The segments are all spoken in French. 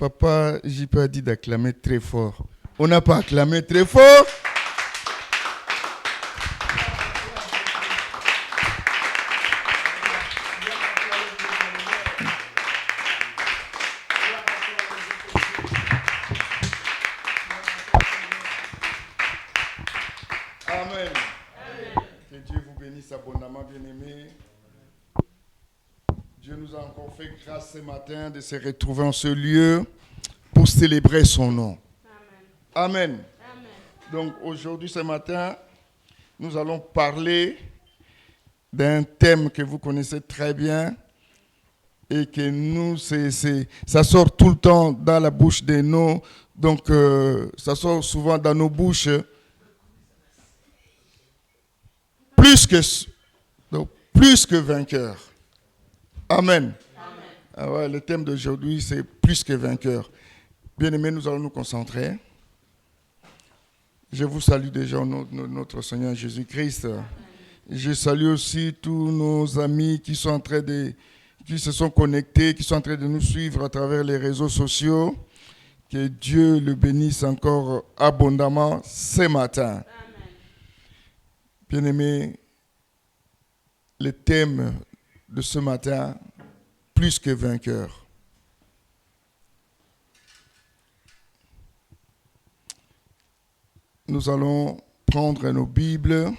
Papa JP a dit d'acclamer très fort. On n'a pas acclamé très fort. Amen. Que Dieu vous bénisse abondamment, bien-aimés. Dieu nous a encore fait grâce ce matin de se retrouver en ce lieu pour célébrer son nom. Amen. Amen. Donc aujourd'hui, ce matin, nous allons parler d'un thème que vous connaissez très bien et que nous, ça sort tout le temps dans la bouche de nous. Donc, ça sort souvent dans nos bouches. Plus que vainqueur. Amen. Ah ouais, le thème d'aujourd'hui, c'est plus que vainqueur. Bien-aimés, nous allons nous concentrer. Je vous salue déjà au nom de notre Seigneur Jésus-Christ. Je salue aussi tous nos amis qui se sont connectés, qui sont en train de nous suivre à travers les réseaux sociaux. Que Dieu le bénisse encore abondamment ce matin. Bien-aimés, le thème de ce matin, plus que vainqueur. Nous allons prendre nos Bibles.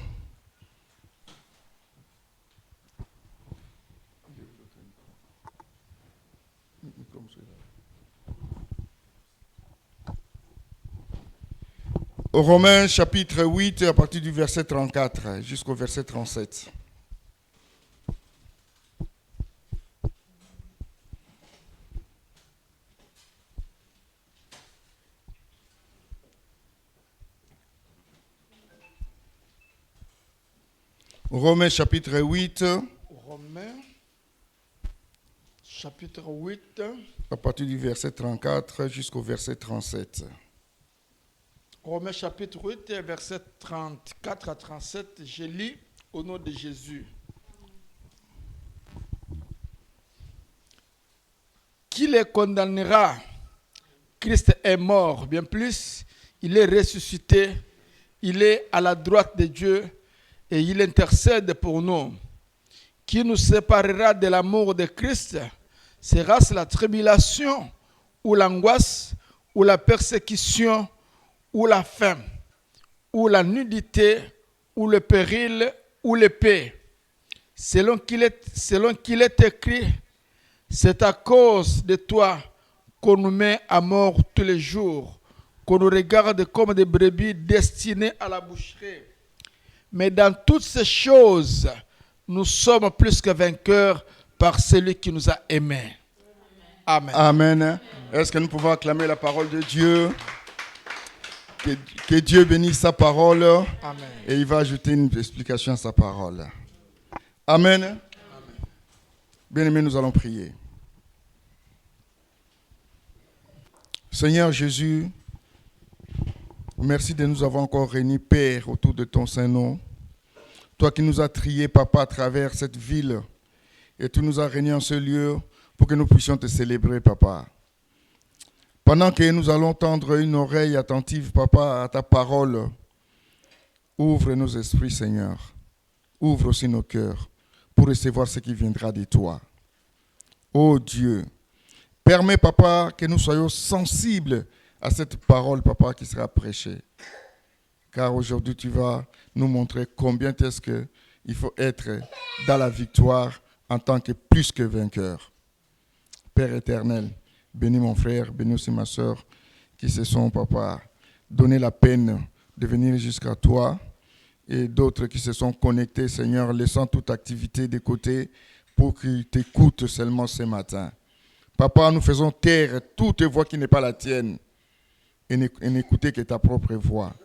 Romains chapitre 8, à partir du verset 34 jusqu'au verset 37. Romains chapitre 8. Romains chapitre 8. À partir du verset 34 jusqu'au verset 37. Romains chapitre 8, verset 34 à 37. Je lis au nom de Jésus. Qui les condamnera? Christ est mort, bien plus, il est ressuscité, il est à la droite de Dieu et il intercède pour nous. Qui nous séparera de l'amour de Christ? Sera-ce la tribulation, ou l'angoisse, ou la persécution, ou la faim, ou la nudité, ou le péril, ou l'épée? Selon qu'il est écrit, c'est à cause de toi qu'on nous met à mort tous les jours, qu'on nous regarde comme des brebis destinées à la boucherie. Mais dans toutes ces choses, nous sommes plus que vainqueurs par celui qui nous a aimés. Amen. Amen. Est-ce que nous pouvons acclamer la parole de Dieu? Que Dieu bénisse sa parole. Amen. Et il va ajouter une explication à sa parole. Amen. Amen. Bien-aimés, nous allons prier. Seigneur Jésus, merci de nous avoir encore réunis, Père, autour de ton Saint-Nom. Toi qui nous as triés, Papa, à travers cette ville. Et tu nous as réunis en ce lieu pour que nous puissions te célébrer, Papa. Pendant que nous allons tendre une oreille attentive, Papa, à ta parole, ouvre nos esprits, Seigneur. Ouvre aussi nos cœurs pour recevoir ce qui viendra de toi. Ô Dieu, permets, Papa, que nous soyons sensibles à cette parole, Papa, qui sera prêchée. Car aujourd'hui, tu vas nous montrer combien est-ce qu'il faut être dans la victoire en tant que plus que vainqueur. Père éternel, bénis mon frère, bénis aussi ma soeur qui se sont, Papa, donné la peine de venir jusqu'à toi et d'autres qui se sont connectés, Seigneur, laissant toute activité de côté pour qu'ils t'écoutent seulement ce matin. Papa, nous faisons taire toute voix qui n'est pas la tienne et n'écouter que ta propre voix.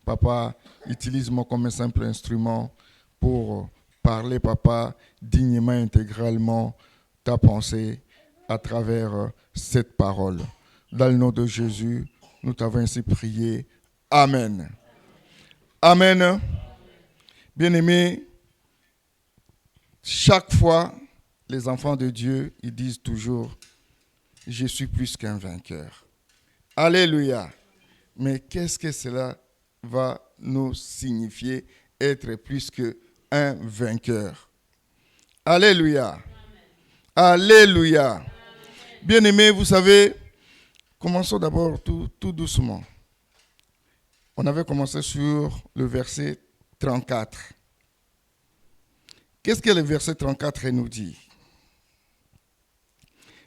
Papa, utilise-moi comme un simple instrument pour parler, Papa, dignement, intégralement ta pensée à travers cette parole. Dans le nom de Jésus, nous t'avons ainsi prié. Amen. Amen. Bien-aimés, chaque fois, les enfants de Dieu, ils disent toujours, je suis plus qu'un vainqueur. Alléluia. Mais qu'est-ce que cela va nous signifier, être plus qu'un vainqueur? Alléluia. Amen. Alléluia. Amen. Bien-aimés, vous savez, commençons d'abord tout doucement. On avait commencé sur le verset 34. Qu'est-ce que le verset 34 nous dit?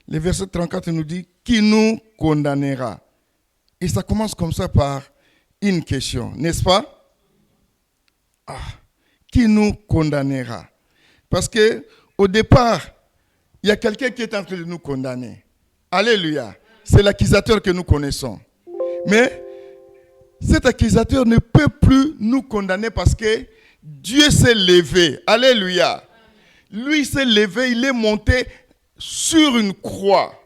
Le verset 34 nous dit « Qui nous condamnera ?» Et ça commence comme ça par une question, n'est-ce pas? Qui nous condamnera? Parce qu'au départ, il y a quelqu'un qui est en train de nous condamner. Alléluia. C'est l'accusateur que nous connaissons. Mais cet accusateur ne peut plus nous condamner parce que Dieu s'est levé. Alléluia. Lui s'est levé, il est monté sur une croix.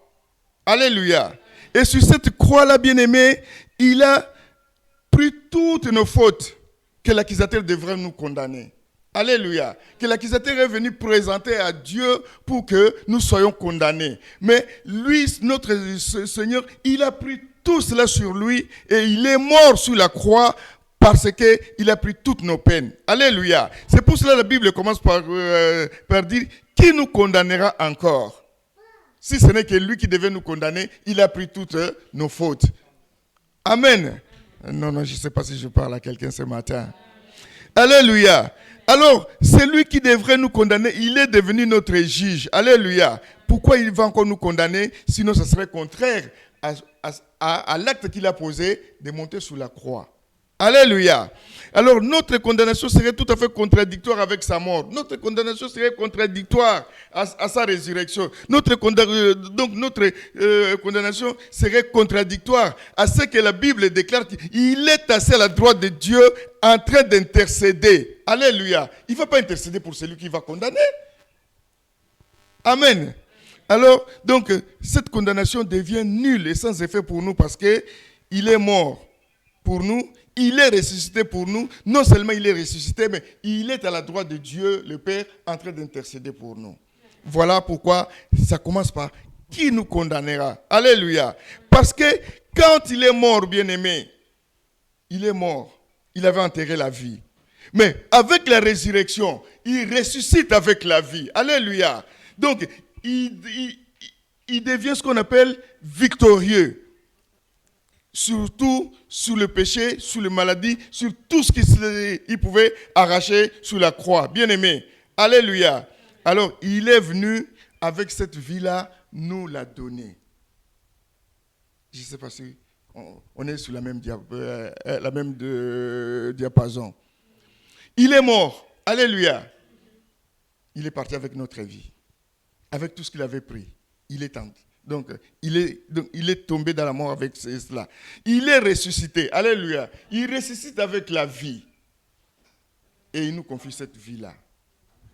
Alléluia. Et sur cette croix-là, bien-aimé, il a pris toutes nos fautes que l'accusateur devrait nous condamner. Alléluia. Que l'accusateur est venu présenter à Dieu pour que nous soyons condamnés. Mais lui, notre Seigneur, il a pris tout cela sur lui et il est mort sur la croix parce qu'il a pris toutes nos peines. Alléluia. C'est pour cela que la Bible commence par dire « Qui nous condamnera encore ?» Si ce n'est que lui qui devait nous condamner, il a pris toutes nos fautes. Amen. Non, je ne sais pas si je parle à quelqu'un ce matin. Alléluia. Alors, c'est lui qui devrait nous condamner. Il est devenu notre juge. Alléluia. Pourquoi il va encore nous condamner? Sinon, ce serait contraire à l'acte qu'il a posé de monter sur la croix. Alléluia. Alors, notre condamnation serait tout à fait contradictoire avec sa mort. Notre condamnation serait contradictoire à sa résurrection. Notre condamnation serait contradictoire à ce que la Bible déclare qu'il est assis à la droite de Dieu en train d'intercéder. Alléluia. Il ne va pas intercéder pour celui qui va condamner. Amen. Alors, donc, cette condamnation devient nulle et sans effet pour nous parce qu'il est mort pour nous. Il est ressuscité pour nous. Non seulement il est ressuscité, mais il est à la droite de Dieu, le Père, en train d'intercéder pour nous. Voilà pourquoi ça commence par « Qui nous condamnera ?» Alléluia. Parce que quand il est mort, bien-aimé, il est mort. Il avait enterré la vie. Mais avec la résurrection, il ressuscite avec la vie. Alléluia. Donc, il devient ce qu'on appelle victorieux. Surtout sur le péché, sur les maladies, sur tout ce qu'il pouvait arracher sur la croix. Bien-aimé, alléluia. Alors, il est venu avec cette vie-là, nous la donner. Je ne sais pas si on est sur la même diapason. Il est mort, alléluia. Il est parti avec notre vie, avec tout ce qu'il avait pris. Il est tenté. Donc, il est tombé dans la mort avec cela. Il est ressuscité. Alléluia. Il ressuscite avec la vie. Et il nous confie cette vie-là.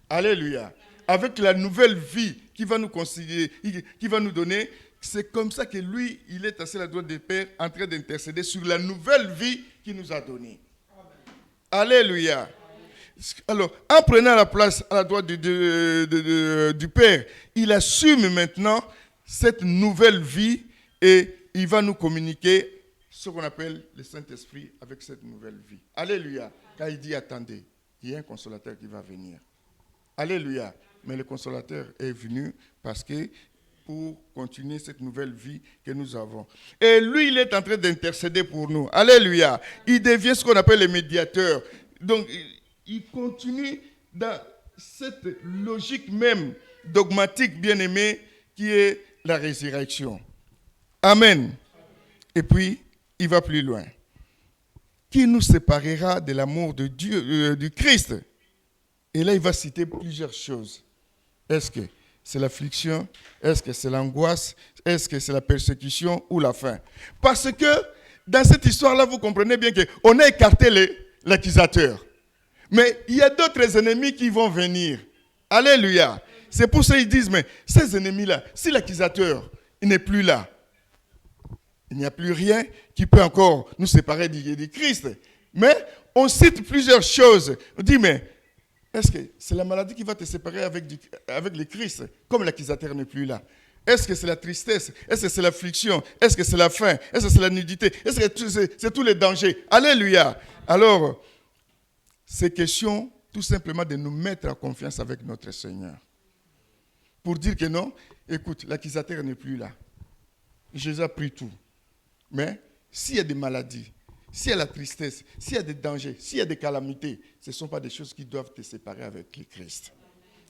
Alléluia. Avec la nouvelle vie qu'il va nous considérer, qu'il va nous donner, c'est comme ça que lui, il est assis à la droite du Père en train d'intercéder sur la nouvelle vie qu'il nous a donnée. Alléluia. Alors, en prenant la place à la droite du Père, il assume maintenant cette nouvelle vie et il va nous communiquer ce qu'on appelle le Saint-Esprit avec cette nouvelle vie. Alléluia. Quand il dit attendez, il y a un consolateur qui va venir. Alléluia. Mais le consolateur est venu parce que pour continuer cette nouvelle vie que nous avons. Et lui, il est en train d'intercéder pour nous. Alléluia. Il devient ce qu'on appelle le médiateur. Donc, il continue dans cette logique même dogmatique, bien-aimée, qui est la résurrection. Amen. Et puis, il va plus loin. Qui nous séparera de l'amour de Dieu, du Christ? Et là, il va citer plusieurs choses. Est-ce que c'est l'affliction? Est-ce que c'est l'angoisse? Est-ce que c'est la persécution ou la faim? Parce que dans cette histoire-là, vous comprenez bien qu'on a écarté l'accusateur. Mais il y a d'autres ennemis qui vont venir. Alléluia. C'est pour ça qu'ils disent, mais ces ennemis-là, si l'accusateur n'est plus là, il n'y a plus rien qui peut encore nous séparer du Christ. Mais on cite plusieurs choses. On dit, mais est-ce que c'est la maladie qui va te séparer avec le Christ, comme l'accusateur n'est plus là? Est-ce que c'est la tristesse? Est-ce que c'est l'affliction? Est-ce que c'est la faim? Est-ce que c'est la nudité? Est-ce que c'est tous les dangers? Alléluia. Alors, c'est question tout simplement de nous mettre en confiance avec notre Seigneur. Pour dire que non, écoute, l'accusateur n'est plus là. Jésus a pris tout. Mais s'il y a des maladies, s'il y a la tristesse, s'il y a des dangers, s'il y a des calamités, ce ne sont pas des choses qui doivent te séparer avec le Christ.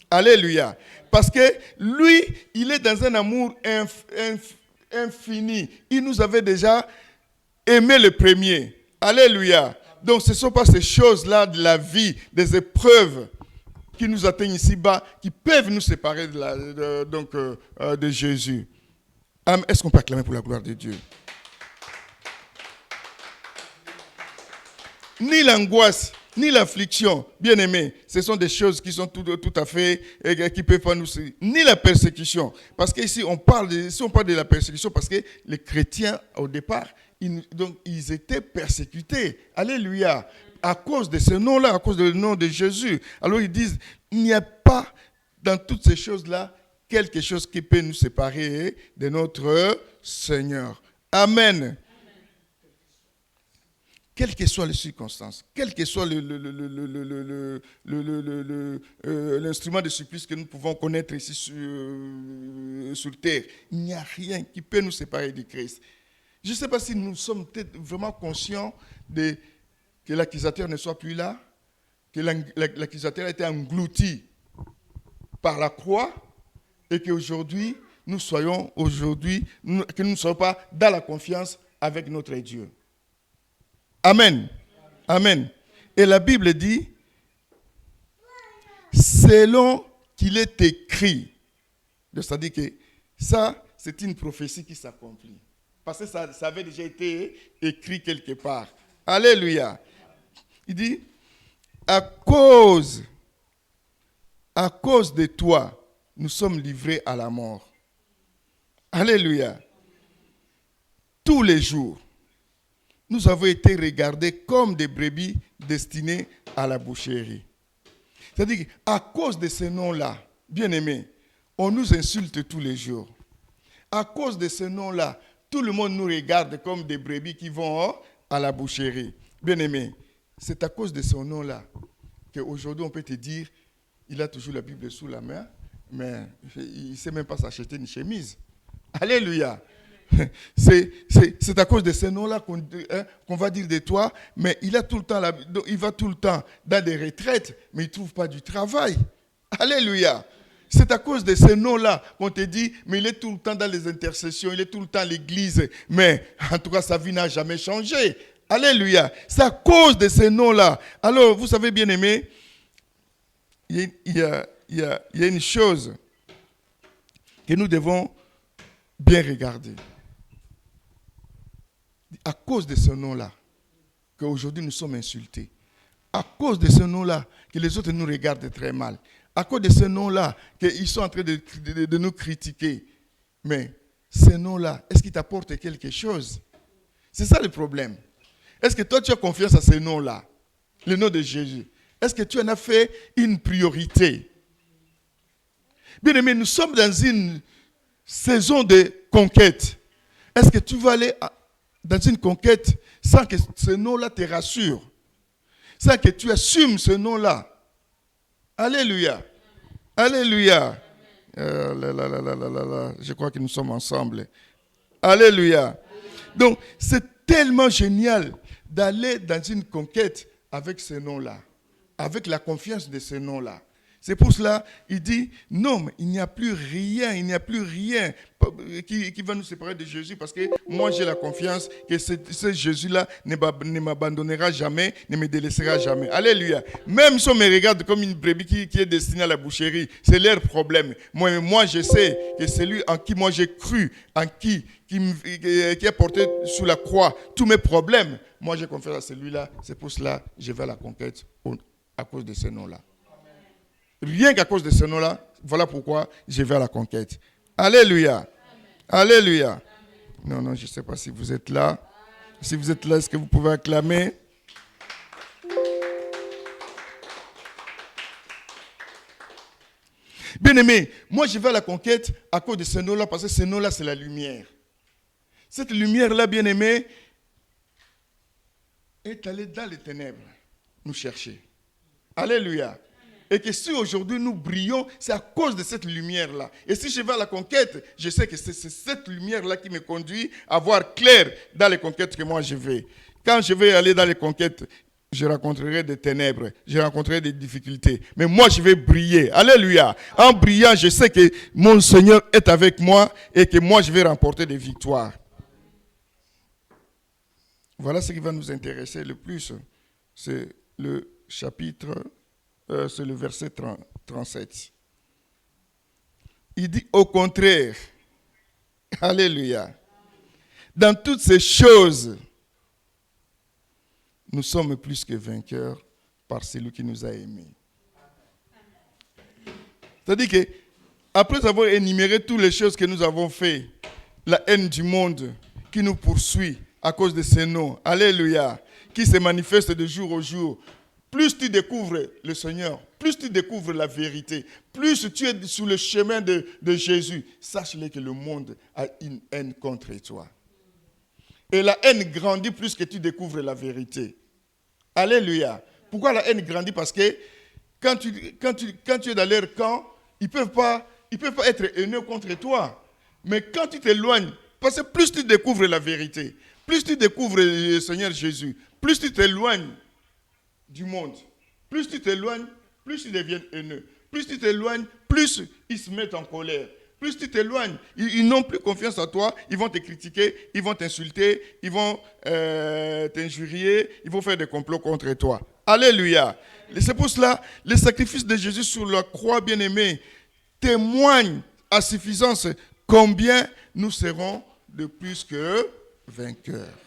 Alléluia. Parce que lui, il est dans un amour infini. Il nous avait déjà aimé le premier. Alléluia. Donc ce ne sont pas ces choses-là de la vie, des épreuves qui nous atteignent ici-bas, qui peuvent nous séparer de Jésus. Est-ce qu'on peut acclamer pour la gloire de Dieu? Ni l'angoisse, ni l'affliction, bien aimé, ce sont des choses qui sont tout à fait, qui peuvent pas nous, ni la persécution. Parce qu'ici, on parle de la persécution parce que les chrétiens, au départ, ils étaient persécutés. Alléluia. À cause de ce nom-là, à cause du nom de Jésus. Alors ils disent, il n'y a pas dans toutes ces choses-là quelque chose qui peut nous séparer de notre Seigneur. Amen. Quelles que soient les circonstances, quel que soit l'instrument de supplice que nous pouvons connaître ici sur terre, il n'y a rien qui peut nous séparer du Christ. Je ne sais pas si nous sommes peut-être vraiment conscients que l'accusateur ne soit plus là, que l'accusateur a été englouti par la croix et qu'aujourd'hui, que nous ne soyons pas dans la confiance avec notre Dieu. Amen. Amen. Et la Bible dit, selon qu'il est écrit. C'est-à-dire que ça, c'est une prophétie qui s'accomplit. Parce que ça avait déjà été écrit quelque part. Alléluia. Il dit, à cause de toi, nous sommes livrés à la mort. Alléluia. Tous les jours, nous avons été regardés comme des brebis destinées à la boucherie. C'est-à-dire qu'à cause de ce nom-là, bien-aimés, on nous insulte tous les jours. À cause de ce nom-là, tout le monde nous regarde comme des brebis qui vont à la boucherie. Bien-aimés, c'est à cause de ce nom-là qu'aujourd'hui on peut te dire, il a toujours la Bible sous la main, mais il ne sait même pas s'acheter une chemise. Alléluia. C'est à cause de ce nom-là qu'on va dire de toi, mais il va tout le temps dans des retraites, mais il ne trouve pas du travail. Alléluia. C'est à cause de ce nom-là qu'on te dit, mais il est tout le temps dans les intercessions, il est tout le temps à l'église, mais en tout cas sa vie n'a jamais changé. Alléluia. C'est à cause de ce nom-là. Alors, vous savez, bien aimé, il y a une chose que nous devons bien regarder. À cause de ce nom-là, qu'aujourd'hui nous sommes insultés. À cause de ce nom-là, que les autres nous regardent très mal. À cause de ce nom-là, qu'ils sont en train de nous critiquer. Mais ce nom-là, est-ce qu'il t'apporte quelque chose? C'est ça le problème. Est-ce que toi tu as confiance à ce nom-là? Le nom de Jésus. Est-ce que tu en as fait une priorité? Bien aimé, nous sommes dans une saison de conquête. Est-ce que tu vas aller dans une conquête sans que ce nom-là te rassure? Sans que tu assumes ce nom-là? Alléluia. Alléluia. Je crois que nous sommes ensemble. Alléluia. Donc, c'est tellement génial d'aller dans une conquête avec ce nom-là, avec la confiance de ce nom-là. C'est pour cela il dit, non, mais il n'y a plus rien qui va nous séparer de Jésus, parce que moi j'ai la confiance que ce Jésus-là ne m'abandonnera jamais, ne me délaissera jamais. Alléluia. Même si on me regarde comme une brebis qui est destinée à la boucherie, c'est leur problème. Moi je sais que celui en qui moi j'ai cru, en qui a porté sous la croix tous mes problèmes, moi j'ai confiance à celui-là. C'est pour cela que je vais à la conquête à cause de ce nom-là. Rien qu'à cause de ce nom-là, voilà pourquoi je vais à la conquête. Alléluia. Amen. Alléluia. Amen. Non, je ne sais pas si vous êtes là. Si vous êtes là, est-ce que vous pouvez acclamer? Bien-aimé, moi je vais à la conquête à cause de ce nom-là, parce que ce nom-là, c'est la lumière. Cette lumière-là, bien-aimé, est allée dans les ténèbres nous chercher. Alléluia. Et que si aujourd'hui nous brillons, c'est à cause de cette lumière-là. Et si je vais à la conquête, je sais que c'est cette lumière-là qui me conduit à voir clair dans les conquêtes que moi je vais. Quand je vais aller dans les conquêtes, je rencontrerai des ténèbres, je rencontrerai des difficultés. Mais moi, je vais briller. Alléluia. En brillant, je sais que mon Seigneur est avec moi et que moi, je vais remporter des victoires. Voilà ce qui va nous intéresser le plus. C'est le chapitre, c'est le verset 37. Il dit au contraire, alléluia, dans toutes ces choses, nous sommes plus que vainqueurs par celui qui nous a aimés. C'est-à-dire que, après avoir énuméré toutes les choses que nous avons faites, la haine du monde qui nous poursuit à cause de ces noms, alléluia, qui se manifeste de jour au jour, plus tu découvres le Seigneur, plus tu découvres la vérité, plus tu es sur le chemin de Jésus, sache-le que le monde a une haine contre toi. Et la haine grandit plus que tu découvres la vérité. Alléluia. Pourquoi la haine grandit? Parce que quand tu es dans leur camp, ils ne peuvent pas être haineux contre toi. Mais quand tu t'éloignes, parce que plus tu découvres la vérité, plus tu découvres le Seigneur Jésus, plus tu t'éloignes du monde, plus tu t'éloignes, plus ils deviennent haineux. Plus tu t'éloignes, plus ils se mettent en colère. Plus tu t'éloignes, ils n'ont plus confiance en toi, ils vont te critiquer, ils vont t'insulter, ils vont t'injurier, ils vont faire des complots contre toi. Alléluia. C'est pour cela, le sacrifice de Jésus sur la croix, bien-aimé, témoigne à suffisance combien nous serons de plus que vainqueurs.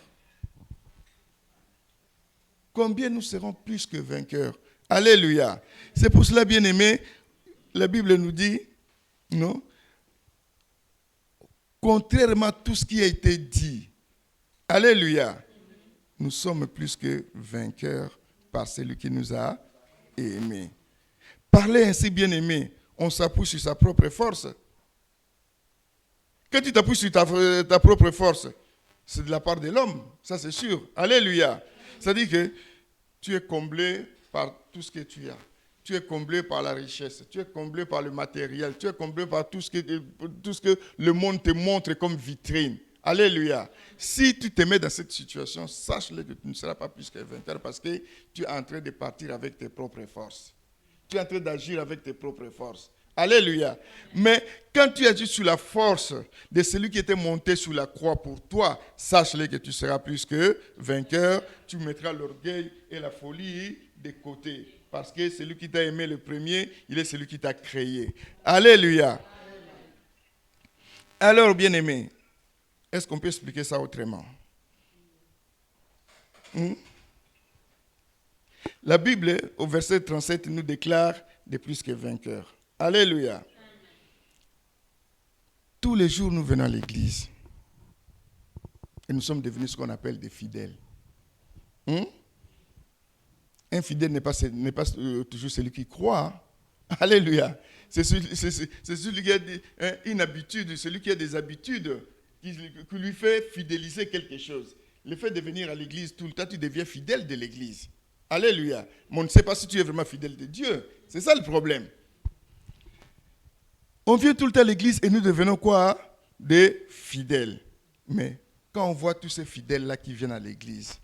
Combien nous serons plus que vainqueurs. Alléluia. C'est pour cela, bien-aimé, la Bible nous dit, non? Contrairement à tout ce qui a été dit, alléluia, nous sommes plus que vainqueurs par celui qui nous a aimés. Parler ainsi, bien-aimé, on s'appuie sur sa propre force. Quand tu t'appuies sur ta propre force, c'est de la part de l'homme, ça c'est sûr. Alléluia. C'est-à-dire que tu es comblé par tout ce que tu as. Tu es comblé par la richesse, tu es comblé par le matériel, tu es comblé par tout ce que le monde te montre comme vitrine. Alléluia. Si tu te mets dans cette situation, sache-le que tu ne seras pas plus que vainqueur parce que tu es en train de partir avec tes propres forces. Tu es en train d'agir avec tes propres forces. Alléluia. Mais quand tu agis sous la force de celui qui était monté sur la croix pour toi, sache-le que tu seras plus que vainqueur. Tu mettras l'orgueil et la folie de côté. Parce que celui qui t'a aimé le premier, il est celui qui t'a créé. Alléluia. Alors, bien-aimé, est-ce qu'on peut expliquer ça autrement? La Bible, au verset 37, nous déclare des plus que vainqueurs. Alléluia. Tous les jours, nous venons à l'église. Et nous sommes devenus ce qu'on appelle des fidèles. Un fidèle n'est pas toujours celui qui croit. Alléluia. C'est celui qui a une habitude, celui qui a des habitudes qui lui fait fidéliser quelque chose. Le fait de venir à l'église tout le temps, tu deviens fidèle de l'église. Alléluia. Mais on ne sait pas si tu es vraiment fidèle de Dieu. C'est ça le problème. On vient tout le temps à l'église et nous devenons quoi? Des fidèles. Mais quand on voit tous ces fidèles-là qui viennent à l'église,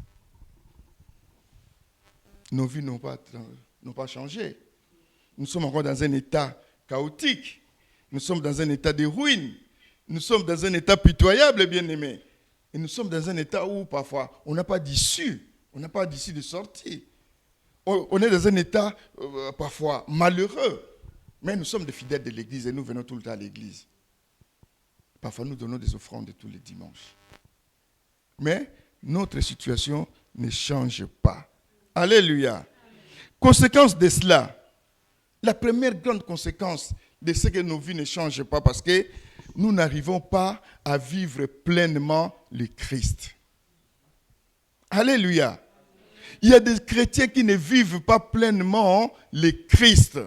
nos vies n'ont pas changé. Nous sommes encore dans un état chaotique. Nous sommes dans un état de ruine. Nous sommes dans un état pitoyable, bien-aimés. Et nous sommes dans un état où parfois on n'a pas d'issue. On n'a pas d'issue de sortie. On est dans un état parfois malheureux. Mais nous sommes des fidèles de l'église et nous venons tout le temps à l'église. Parfois nous donnons des offrandes tous les dimanches. Mais notre situation ne change pas. Alléluia. Conséquence de cela, la première grande conséquence de ce que nos vies ne changent pas parce que nous n'arrivons pas à vivre pleinement le Christ. Alléluia. Il y a des chrétiens qui ne vivent pas pleinement le Christ.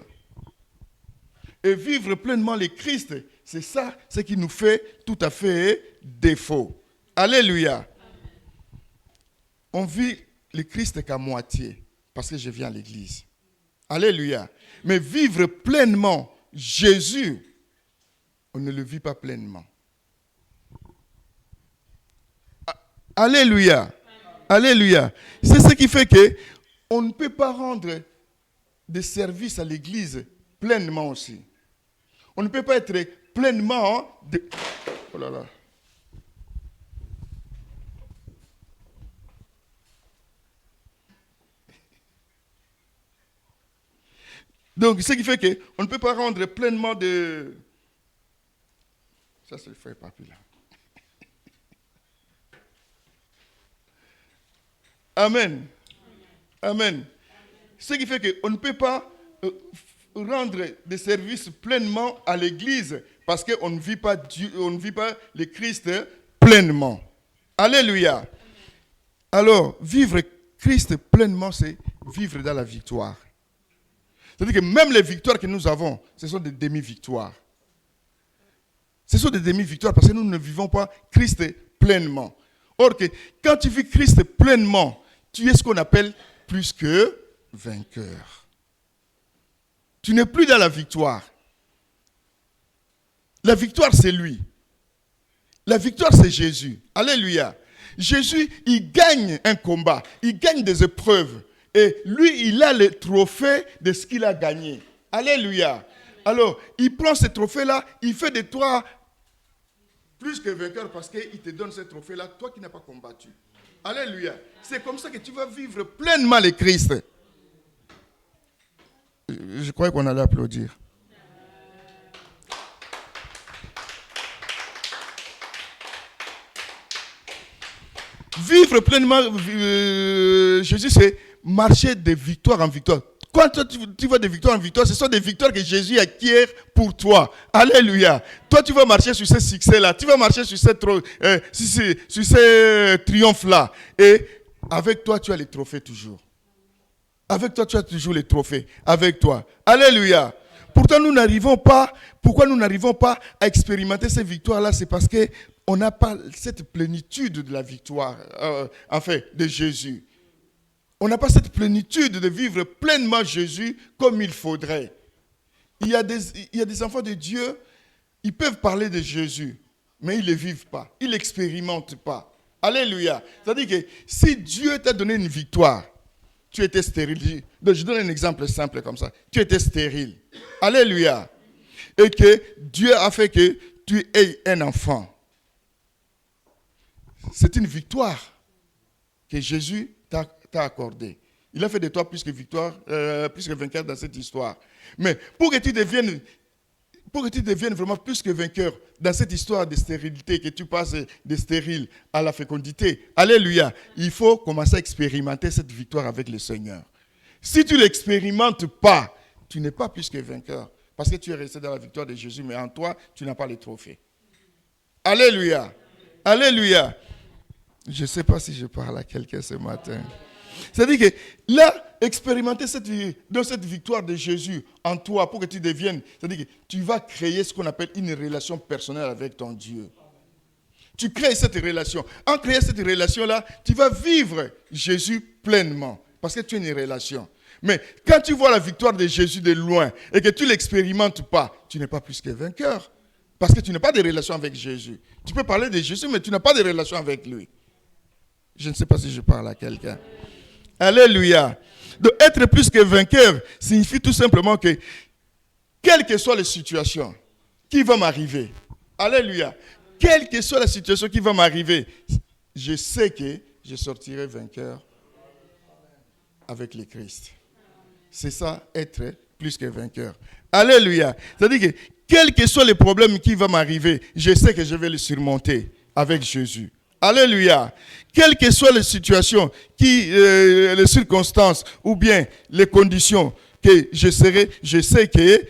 Et vivre pleinement le Christ, c'est ça, ce qui nous fait tout à fait défaut. Alléluia. On vit le Christ qu'à moitié, parce que je viens à l'église. Alléluia. Mais vivre pleinement Jésus, on ne le vit pas pleinement. Alléluia. Alléluia. C'est ce qui fait que on ne peut pas rendre des services à l'église pleinement aussi. On ne peut pas être pleinement... Oh là là. Donc, ce qui fait qu'on ne peut pas rendre pleinement de... Ça, c'est le frère Papi là. Amen. Amen. Ce qui fait qu'on ne peut pas rendre des services pleinement à l'église parce qu'on ne vit pas Dieu, on ne vit pas le Christ pleinement. Alléluia. Alors, vivre Christ pleinement, c'est vivre dans la victoire. C'est-à-dire que même les victoires que nous avons, ce sont des demi-victoires. Ce sont des demi-victoires parce que nous ne vivons pas Christ pleinement. Or que quand tu vis Christ pleinement, tu es ce qu'on appelle plus que vainqueur. Tu n'es plus dans la victoire. La victoire, c'est lui. La victoire, c'est Jésus. Alléluia. Jésus, il gagne un combat. Il gagne des épreuves. Et lui, il a le trophée de ce qu'il a gagné. Alléluia. Alors, il prend ce trophée-là, il fait de toi plus que vainqueur parce qu'il te donne ce trophée-là, toi qui n'as pas combattu. Alléluia. C'est comme ça que tu vas vivre pleinement le Christ. Je croyais qu'on allait applaudir. Vivre pleinement Jésus, c'est marcher de victoire en victoire. Quand tu vas de victoire en victoire, ce sont des victoires que Jésus acquiert pour toi. Alléluia. Toi, tu vas marcher sur ce succès-là. Tu vas marcher sur ce triomphe-là. Et avec toi, tu as les trophées toujours. Avec toi, tu as toujours les trophées. Avec toi. Alléluia. Pourtant, pourquoi nous n'arrivons pas à expérimenter ces victoires-là? C'est parce qu'on n'a pas cette plénitude de la victoire, de Jésus. On n'a pas cette plénitude de vivre pleinement Jésus comme il faudrait. Il y a des enfants de Dieu, ils peuvent parler de Jésus, mais ils ne le vivent pas. Ils ne l'expérimentent pas. Alléluia. C'est-à-dire que si Dieu t'a donné une victoire, tu étais stérile. Donc je donne un exemple simple comme ça. Tu étais stérile. Alléluia. Et que Dieu a fait que tu aies un enfant. C'est une victoire que Jésus t'a accordé. Il a fait de toi plus que vainqueur dans cette histoire. Mais pour que tu deviennes vraiment plus que vainqueur dans cette histoire de stérilité, que tu passes de stérile à la fécondité, alléluia, il faut commencer à expérimenter cette victoire avec le Seigneur. Si tu ne l'expérimentes pas, tu n'es pas plus que vainqueur. Parce que tu es resté dans la victoire de Jésus, mais en toi, tu n'as pas les trophées. Alléluia. Alléluia. Je ne sais pas si je parle à quelqu'un ce matin. C'est-à-dire que là, expérimenter cette victoire de Jésus en toi pour que tu deviennes, c'est-à-dire que tu vas créer ce qu'on appelle une relation personnelle avec ton Dieu. Tu crées cette relation. En créant cette relation-là, tu vas vivre Jésus pleinement parce que tu as une relation. Mais quand tu vois la victoire de Jésus de loin et que tu ne l'expérimentes pas, tu n'es pas plus que vainqueur parce que tu n'as pas de relation avec Jésus. Tu peux parler de Jésus, mais tu n'as pas de relation avec lui. Je ne sais pas si je parle à quelqu'un. Alléluia. Donc, être plus que vainqueur signifie tout simplement que, quelle que soit la situation qui va m'arriver, alléluia, quelle que soit la situation qui va m'arriver, je sais que je sortirai vainqueur avec le Christ. C'est ça, être plus que vainqueur. Alléluia. C'est-à-dire que, quels que soient les problèmes qui vont m'arriver, je sais que je vais les surmonter avec Jésus. Alléluia. Quelles que soient les situations, les circonstances ou bien les conditions que je sais que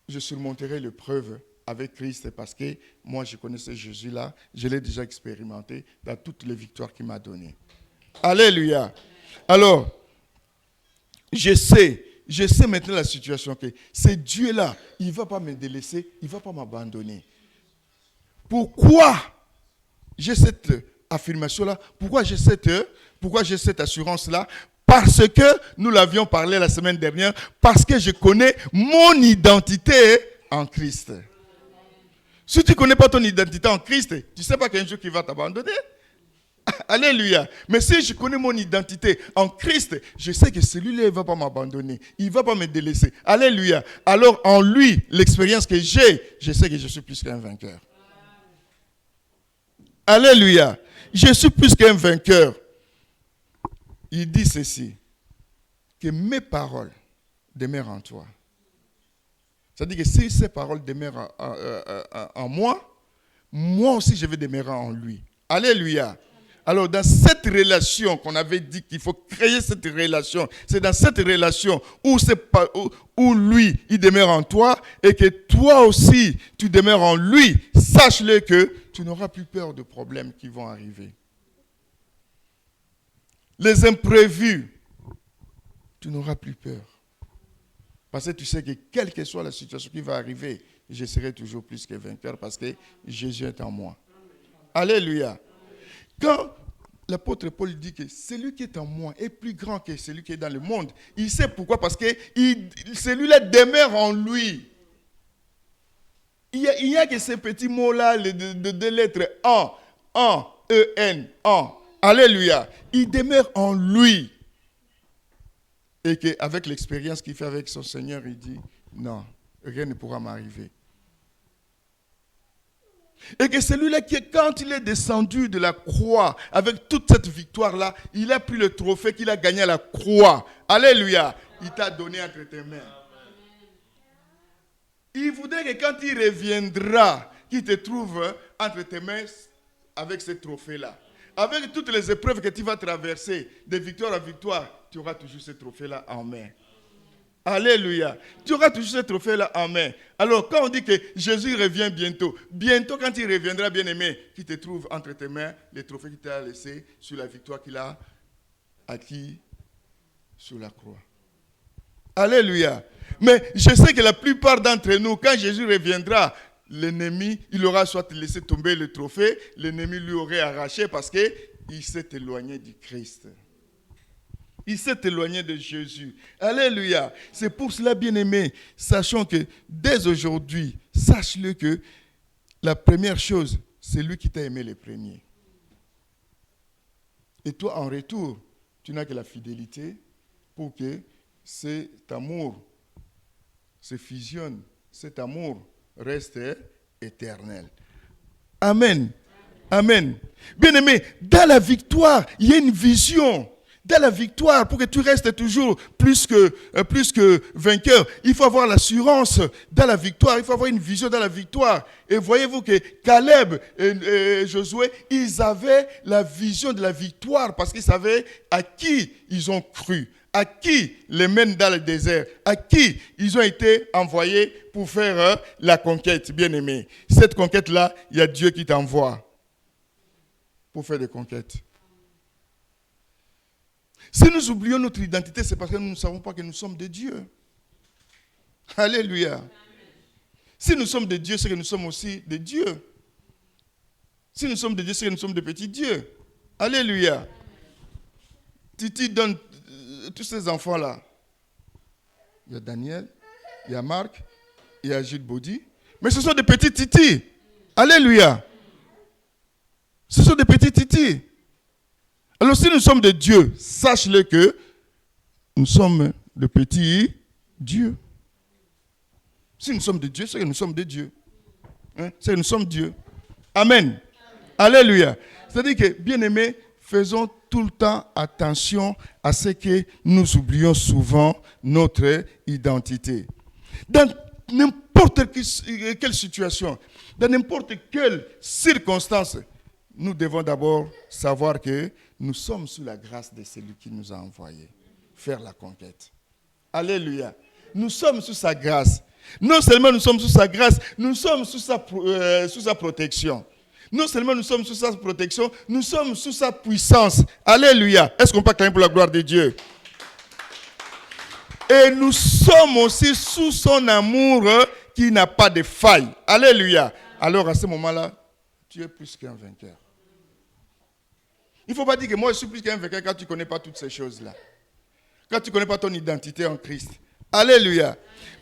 je surmonterai l'épreuve avec Christ parce que moi je connaissais Jésus-là, je l'ai déjà expérimenté dans toutes les victoires qu'il m'a données. Alléluia. Alors, je sais je sais maintenant la situation que ce Dieu-là, il ne va pas me délaisser, il ne va pas m'abandonner. Pourquoi j'ai cette affirmation-là? Pourquoi j'ai cette assurance-là? Parce que nous l'avions parlé la semaine dernière, parce que je connais mon identité en Christ. Si tu ne connais pas ton identité en Christ, tu ne sais pas qu'un jour il va t'abandonner. Alléluia. Mais si je connais mon identité en Christ, je sais que celui-là ne va pas m'abandonner. Il ne va pas me délaisser. Alléluia. Alors en lui, l'expérience que j'ai, je sais que je suis plus qu'un vainqueur. Alléluia. Je suis plus qu'un vainqueur. Il dit ceci, que mes paroles demeurent en toi. C'est-à-dire que si ces paroles demeurent en moi, moi aussi je vais demeurer en lui. Alléluia. Alors dans cette relation qu'on avait dit qu'il faut créer cette relation, c'est dans cette relation où lui, il demeure en toi et que toi aussi, tu demeures en lui. Sache-le que tu n'auras plus peur de problèmes qui vont arriver. Les imprévus, tu n'auras plus peur. Parce que tu sais que quelle que soit la situation qui va arriver, je serai toujours plus que vainqueur parce que Jésus est en moi. Alléluia. Quand l'apôtre Paul dit que celui qui est en moi est plus grand que celui qui est dans le monde, il sait pourquoi, parce que celui-là demeure en lui. Il n'y a que ces petits mots-là, de deux lettres, en, E-N, en. Alléluia. Il demeure en lui. Et qu'avec l'expérience qu'il fait avec son Seigneur, il dit, non, rien ne pourra m'arriver. Et que celui-là qui, quand il est descendu de la croix, avec toute cette victoire-là, il a pris le trophée qu'il a gagné à la croix. Alléluia. Il t'a donné entre tes mains. Il voudrait que quand il reviendra, qu'il te trouve entre tes mains avec ce trophée-là. Avec toutes les épreuves que tu vas traverser, de victoire en victoire, tu auras toujours ce trophée-là en main. Alléluia. Tu auras toujours ce trophée-là en main. Alors, quand on dit que Jésus revient bientôt, quand il reviendra, bien-aimé, qu'il te trouve entre tes mains les trophées qu'il t'a laissés sur la victoire qu'il a acquis sur la croix. Alléluia. Mais je sais que la plupart d'entre nous, quand Jésus reviendra, l'ennemi, il aura soit laissé tomber le trophée, l'ennemi lui aurait arraché parce qu'il s'est éloigné du Christ. Il s'est éloigné de Jésus. Alléluia. C'est pour cela, bien-aimé, sachons que dès aujourd'hui, sache-le que la première chose, c'est lui qui t'a aimé le premier. Et toi, en retour, tu n'as que la fidélité pour que cet amour se fusionne, cet amour reste éternel. Amen. Amen. Bien-aimé, dans la victoire, il y a une vision. Dans la victoire, pour que tu restes toujours plus que vainqueur, il faut avoir l'assurance dans la victoire, il faut avoir une vision dans la victoire. Et voyez-vous que Caleb et Josué, ils avaient la vision de la victoire parce qu'ils savaient à qui ils ont cru, à qui les mènent dans le désert, à qui ils ont été envoyés pour faire la conquête, bien-aimé. Cette conquête-là, il y a Dieu qui t'envoie pour faire des conquêtes. Si nous oublions notre identité, c'est parce que nous ne savons pas que nous sommes de Dieu. Alléluia. Amen. Si nous sommes de Dieu, c'est que nous sommes aussi de Dieu. Si nous sommes de Dieu, c'est que nous sommes de petits dieux. Alléluia. Amen. Titi donne tous ces enfants-là. Il y a Daniel, il y a Marc, il y a Gilles Baudy. Mais ce sont des petits titis. Alléluia. Ce sont des petits titis. Alors si nous sommes de Dieu, sache-le que nous sommes de petits dieux. Si nous sommes de Dieu, c'est que nous sommes de Dieu. C'est que nous sommes Dieu. Amen. Amen. Alléluia. C'est-à-dire que, bien-aimés, faisons tout le temps attention à ce que nous oublions souvent notre identité. Dans n'importe quelle situation, dans n'importe quelle circonstance, nous devons d'abord savoir que nous sommes sous la grâce de celui qui nous a envoyés faire la conquête. Alléluia. Nous sommes sous sa grâce. Non seulement nous sommes sous sa grâce, nous sommes sous sa protection. Non seulement nous sommes sous sa protection, nous sommes sous sa puissance. Alléluia. Est-ce qu'on peut acclamer pour la gloire de Dieu? Et nous sommes aussi sous son amour qui n'a pas de faille. Alléluia. Alors à ce moment-là, tu es plus qu'un vainqueur. Il ne faut pas dire que moi je suis plus qu'un vainqueur quand tu ne connais pas toutes ces choses-là. Quand tu ne connais pas ton identité en Christ. Alléluia.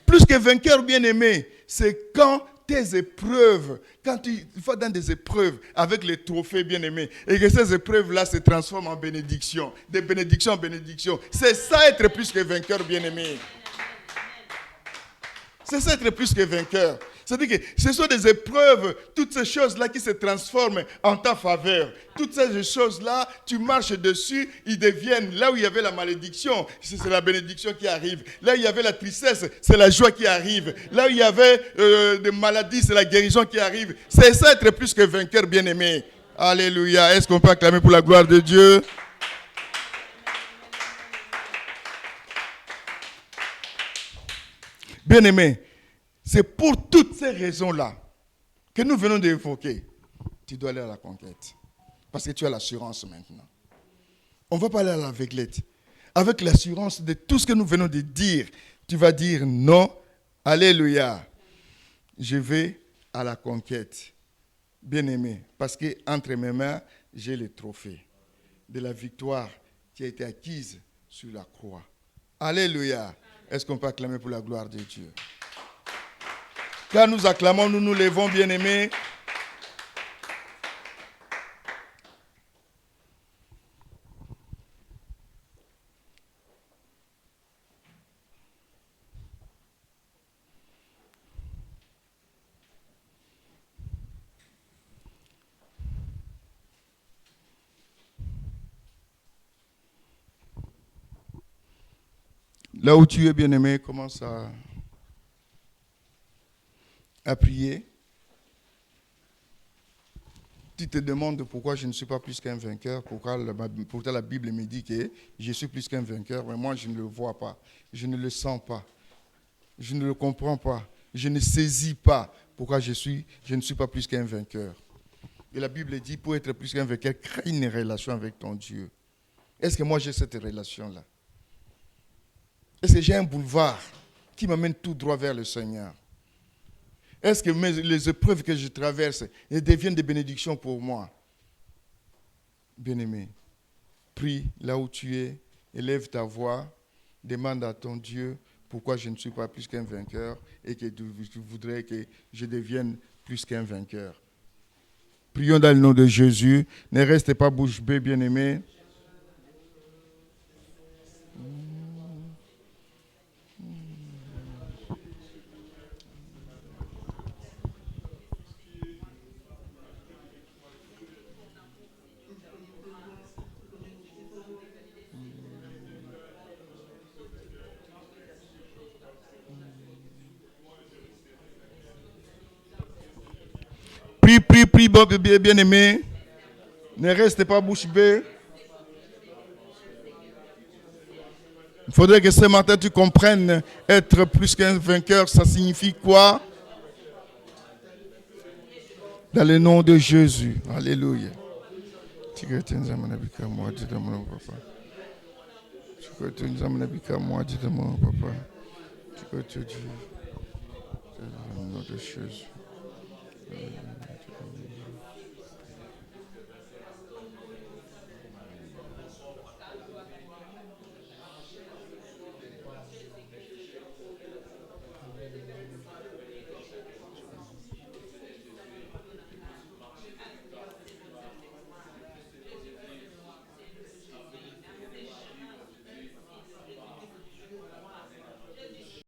Plus que vainqueur bien-aimé, c'est quand tes épreuves, quand tu vas dans des épreuves avec les trophées bien-aimés, et que ces épreuves-là se transforment en bénédiction, de bénédiction en bénédiction. C'est ça être plus que vainqueur bien-aimé. C'est ça être plus que vainqueur. C'est-à-dire que ce sont des épreuves, toutes ces choses-là qui se transforment en ta faveur. Toutes ces choses-là, tu marches dessus, ils deviennent, là où il y avait la malédiction, c'est la bénédiction qui arrive. Là où il y avait la tristesse, c'est la joie qui arrive. Là où il y avait des maladies, c'est la guérison qui arrive. C'est ça être plus que vainqueur bien-aimé. Alléluia. Est-ce qu'on peut acclamer pour la gloire de Dieu? Bien-aimé, c'est pour toutes ces raisons-là que nous venons d'évoquer. Tu dois aller à la conquête. Parce que tu as l'assurance maintenant. On ne va pas aller à l'aveuglette. Avec l'assurance de tout ce que nous venons de dire, tu vas dire non, alléluia. Je vais à la conquête. Bien-aimé, parce qu'entre mes mains, j'ai le trophée de la victoire qui a été acquise sur la croix. Alléluia. Est-ce qu'on peut acclamer pour la gloire de Dieu? Quand nous acclamons, nous nous levons, bien-aimés. Là où tu es, bien-aimé, commence à prier. Tu te demandes pourquoi je ne suis pas plus qu'un vainqueur, pourquoi la Bible me dit que je suis plus qu'un vainqueur, mais moi je ne le vois pas, je ne le sens pas, je ne le comprends pas, je ne saisis pas pourquoi je ne suis pas plus qu'un vainqueur. Et la Bible dit, pour être plus qu'un vainqueur, crée une relation avec ton Dieu. Est-ce que moi j'ai cette relation-là? Est-ce que j'ai un boulevard qui m'amène tout droit vers le Seigneur? Est-ce que les épreuves que je traverse deviennent des bénédictions pour moi? Bien-aimé, prie là où tu es, élève ta voix, demande à ton Dieu pourquoi je ne suis pas plus qu'un vainqueur et que tu voudrais que je devienne plus qu'un vainqueur. Prions dans le nom de Jésus. Ne restez pas bouche bée, bien-aimé. Prie, bien-aimé. Ne restez pas bouche bée. Il faudrait que ce matin tu comprennes être plus qu'un vainqueur, ça signifie quoi? Dans le nom de Jésus. Alléluia. Dans le nom de Jésus.